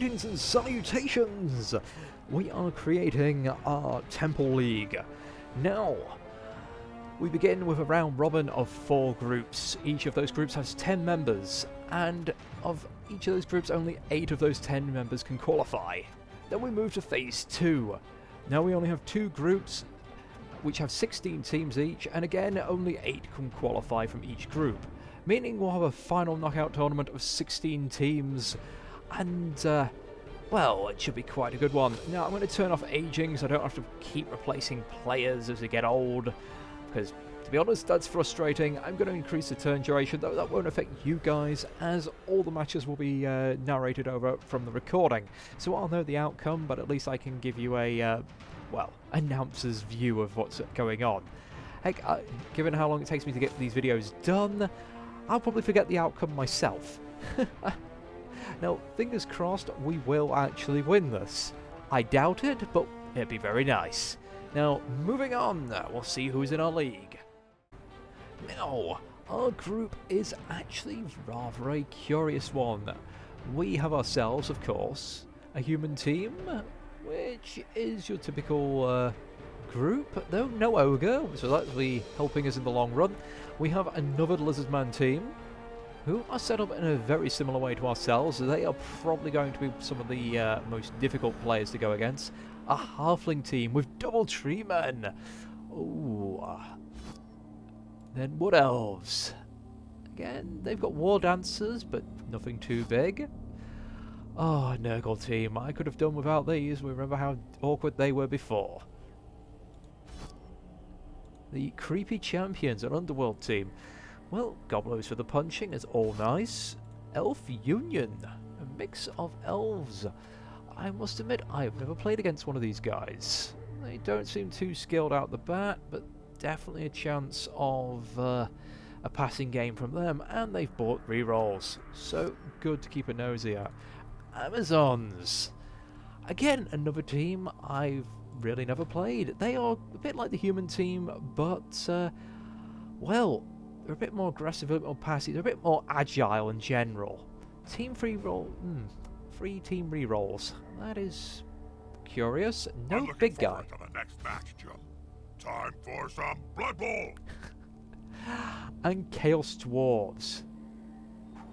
Greetings and salutations! We are creating our Temple League. Now, we begin with a round robin of 4 groups. Each of those groups has 10 members, and of each of those groups, only 8 of those 10 members can qualify. Then we move to Phase 2. Now we only have 2 groups, which have 16 teams each, and again, only 8 can qualify from each group. Meaning we'll have a final knockout tournament of 16 teams, and, well, it should be quite a good one. Now, I'm going to turn off aging so I don't have to keep replacing players as they get old, because, to be honest, that's frustrating. I'm going to increase the turn duration, though that won't affect you guys, as all the matches will be narrated over from the recording. So I'll know the outcome, but at least I can give you a, well, announcer's view of what's going on. Heck, given how long it takes me to get these videos done, I'll probably forget the outcome myself. Now, fingers crossed, we will actually win this. I doubt it, but it'd be very nice. Now, moving on, we'll see who's in our league. Now, our group is actually rather a curious one. We have ourselves, of course, a human team, which is your typical group, though no ogre, so that's actually helping us in the long run. We have another Liazardmen team, who are set up in a very similar way to ourselves. They are probably going to be some of the most difficult players to go against. A halfling team with double tree men. Ooh. Then wood elves. Again, they've got war dancers, but nothing too big. Oh, Nurgle team. I could have done without these. Remember how awkward they were before. The creepy champions, an underworld team. Well, goblos for the punching is all nice. Elf Union, a mix of elves. I must admit, I've never played against one of these guys. They don't seem too skilled out the bat, but definitely a chance of a passing game from them, and they've bought rerolls, so good to keep a nosy at. Amazons. Again, another team I've really never played. They are a bit like the human team, but, well, they're a bit more aggressive, a bit more passive, they're a bit more agile in general. Team free roll, 3 team rerolls. That is curious. No big guy. To the next match, Jim. Time for some Blood Bowl. And Chaos Dwarves.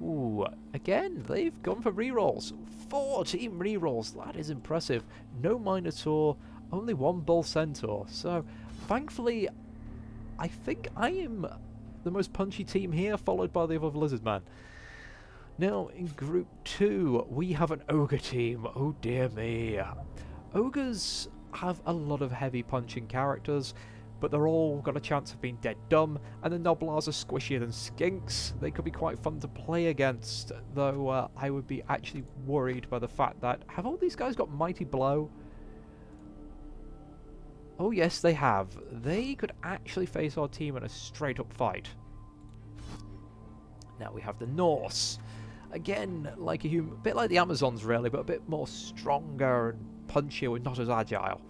Ooh, again, they've gone for rerolls. 4 team rerolls. That is impressive. No Minotaur, only 1 Bull Centaur. So, thankfully, I think I am the most punchy team here, followed by the other Liazardmen. Now, in Group 2, we have an Ogre team. Oh dear me. Ogres have a lot of heavy punching characters, but they're all got a chance of being dead dumb, and the Noblars are squishier than skinks. They could be quite fun to play against, though I would be actually worried by the fact that, have all these guys got Mighty Blow? Oh yes, they have. They could actually face our team in a straight-up fight. Now we have the Norse. Again, like a human, a bit like the Amazons really, but a bit more stronger and punchier and not as agile.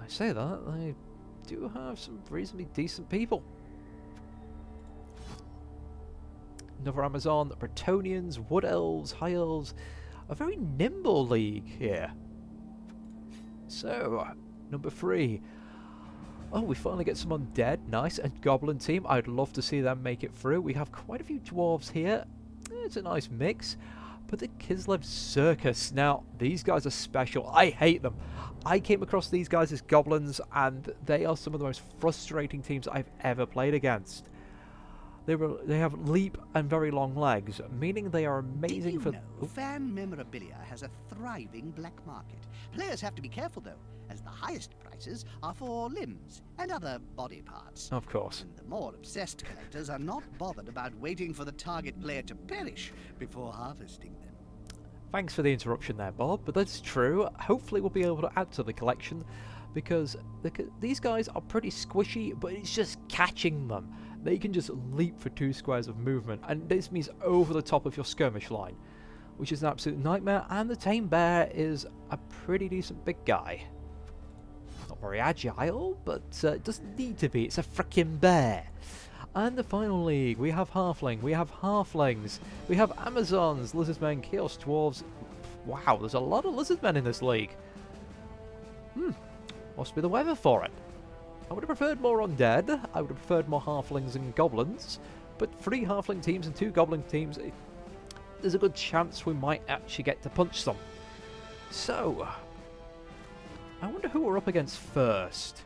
I say that, they do have some reasonably decent people. Another Amazon, the Bretonians, Wood Elves, High Elves. A very nimble league here. So, number 3. Oh, we finally get some undead. Nice. And Goblin team. I'd love to see them make it through. We have quite a few dwarves here. It's a nice mix. But the Kislev Circus. Now, these guys are special. I hate them. I came across these guys as goblins, and they are some of the most frustrating teams I've ever played against. They have leap and very long legs, meaning they are amazing for... Did you know fan memorabilia has a thriving black market? Players have to be careful, though, as the highest prices are for limbs and other body parts. Of course. And the more obsessed collectors are not bothered about waiting for the target player to perish before harvesting them. Thanks for the interruption there, Bob, but that's true. Hopefully we'll be able to add to the collection, because these guys are pretty squishy, but it's just catching them. They can just leap for 2 squares of movement, and this means over the top of your skirmish line, which is an absolute nightmare. And the Tame Bear is a pretty decent big guy. Not very agile, but it doesn't need to be. It's a frickin' bear. And the final league, we have Halfling, we have Halflings, we have Amazons, Liazardmen, Chaos Dwarves, Wow, there's a lot of Lizardmen in this league. Must be the weather for it. I would have preferred more undead. I would have preferred more halflings and goblins. But 3 halfling teams and 2 goblin teams, there's a good chance we might actually get to punch some. So, I wonder who we're up against first.